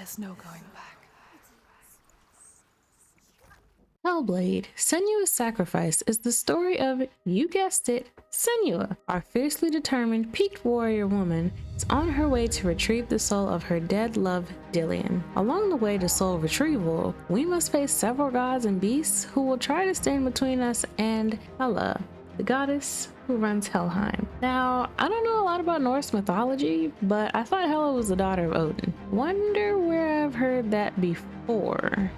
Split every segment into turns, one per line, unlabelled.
There's no going back.
Hellblade: Senua's Sacrifice is the story of, you guessed it, Senua. Our fiercely determined, peaked warrior woman is on her way to retrieve the soul of her dead love, Dillion. Along the way to soul retrieval, we must face several gods and beasts who will try to stand between us and Hela, the goddess who runs Helheim. Now, I don't know a lot about Norse mythology, but I thought Hela was the daughter of Odin. Wonder where I've heard that before.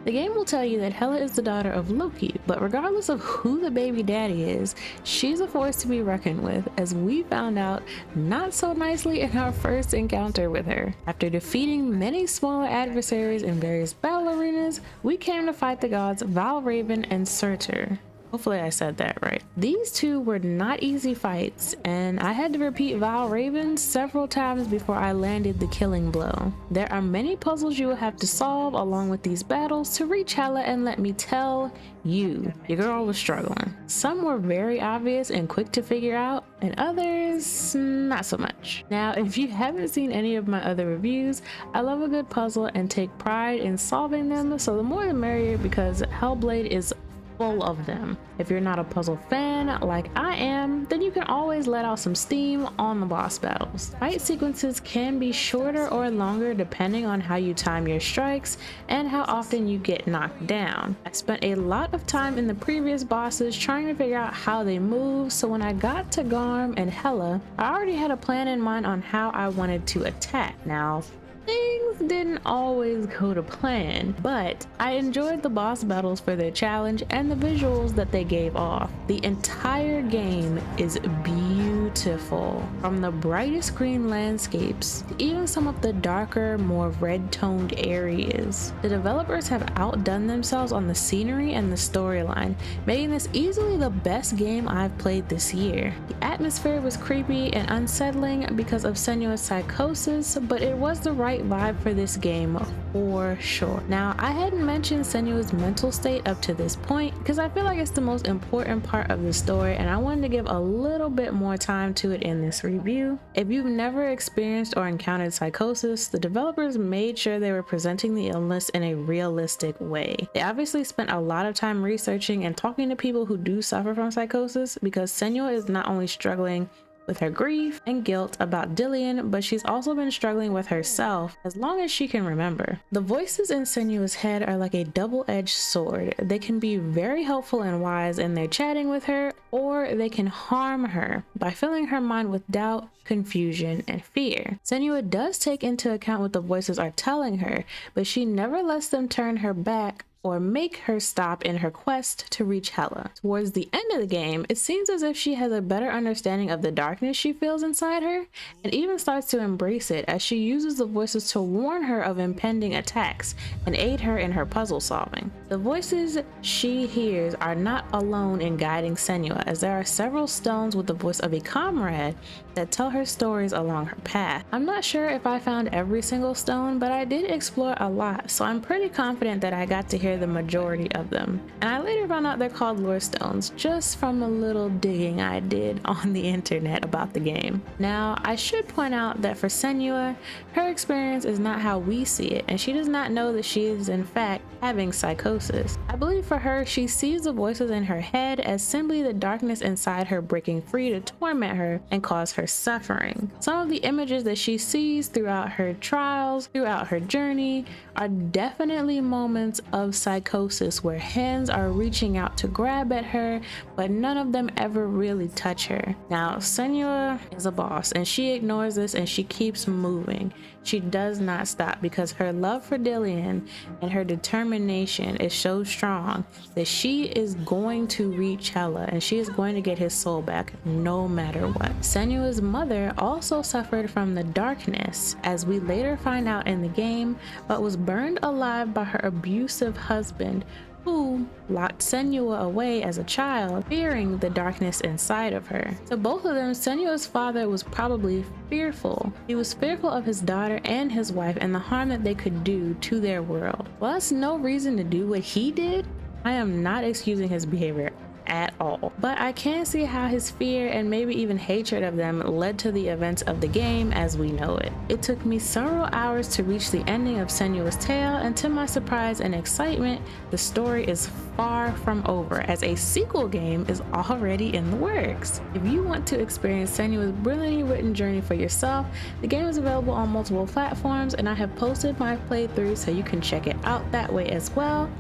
The game will tell you that Hela is the daughter of Loki, but regardless of who the baby daddy is, she's a force to be reckoned with, as we found out not so nicely in our first encounter with her. After defeating many smaller adversaries in various battle arenas, we came to fight the gods Valraven and Surtur. Hopefully I said that right. These two were not easy fights, and I had to repeat Valraven several times before I landed the killing blow. There are many puzzles you will have to solve along with these battles to reach Hela, and let me tell you, your girl was struggling. Some were very obvious and quick to figure out, and others not so much. Now, if you haven't seen any of my other reviews, I love a good puzzle and take pride in solving them, so the more the merrier, because Hellblade is full of them. If you're not a puzzle fan like I am, then you can always let out some steam on the boss battles. Fight sequences can be shorter or longer depending on how you time your strikes and how often you get knocked down. I spent a lot of time in the previous bosses trying to figure out how they move, so when I got to Garm and Hela, I already had a plan in mind on how I wanted to attack. Now, things didn't always go to plan, but I enjoyed the boss battles for their challenge and the visuals that they gave off. The entire game is beautiful, from the brightest green landscapes to even some of the darker, more red-toned areas. The developers have outdone themselves on the scenery and the storyline, making this easily the best game I've played this year. The atmosphere was creepy and unsettling because of Senua's psychosis, but it was the right vibe for this game for sure. Now, I hadn't mentioned Senua's mental state up to this point because I feel like it's the most important part of the story, and I wanted to give a little bit more time to it in this review. If you've never experienced or encountered psychosis, the developers made sure they were presenting the illness in a realistic way. They obviously spent a lot of time researching and talking to people who do suffer from psychosis, because Senua is not only struggling with her grief and guilt about Dillion, but she's also been struggling with herself as long as she can remember. The voices in Senua's head are like a double-edged sword. They can be very helpful and wise in their chatting with her, or they can harm her by filling her mind with doubt, confusion, and fear. Senua does take into account what the voices are telling her, but she never lets them turn her back or make her stop in her quest to reach Hela. Towards the end of the game, it seems as if she has a better understanding of the darkness she feels inside her, and even starts to embrace it as she uses the voices to warn her of impending attacks and aid her in her puzzle solving. The voices she hears are not alone in guiding Senua, as there are several stones with the voice of a comrade that tell her stories along her path. I'm not sure if I found every single stone, but I did explore a lot, so I'm pretty confident that I got to hear the majority of them. And I later found out they're called lore stones, just from a little digging I did on the internet about the game. Now, I should point out that for Senua, her experience is not how we see it, and she does not know that she is in fact having psychosis. I believe for her, she sees the voices in her head as simply the darkness inside her breaking free to torment her and cause her suffering. Some of the images that she sees throughout her trials, throughout her journey, are definitely moments of psychosis where hands are reaching out to grab at her, but none of them ever really touch her. Now, Senua is a boss, and she ignores this and she keeps moving. She does not stop because her love for Dillion and her determination is so strong that she is going to reach Hela, and she is going to get his soul back no matter what. Senua's mother also suffered from the darkness, as we later find out in the game, but was burned alive by her abusive husband, who locked Senua away as a child, fearing the darkness inside of her. To both of them, Senua's father was probably fearful. He was fearful of his daughter and his wife and the harm that they could do to their world. While that's no reason to do what he did, I am not excusing his behavior at all. But I can see how his fear and maybe even hatred of them led to the events of the game as we know it. It took me several hours to reach the ending of Senua's Tale, and to my surprise and excitement, the story is far from over, as a sequel game is already in the works. If you want to experience Senua's brilliantly written journey for yourself, the game is available on multiple platforms, and I have posted my playthrough so you can check it out that way as well.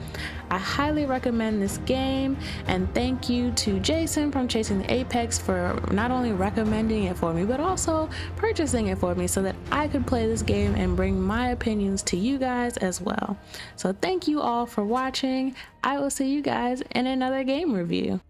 I highly recommend this game, and thank you to Jason from Chasing the Apex for not only recommending it for me but also purchasing it for me so that I could play this game and bring my opinions to you guys as well. So thank you all for watching. I will see you guys in another game review.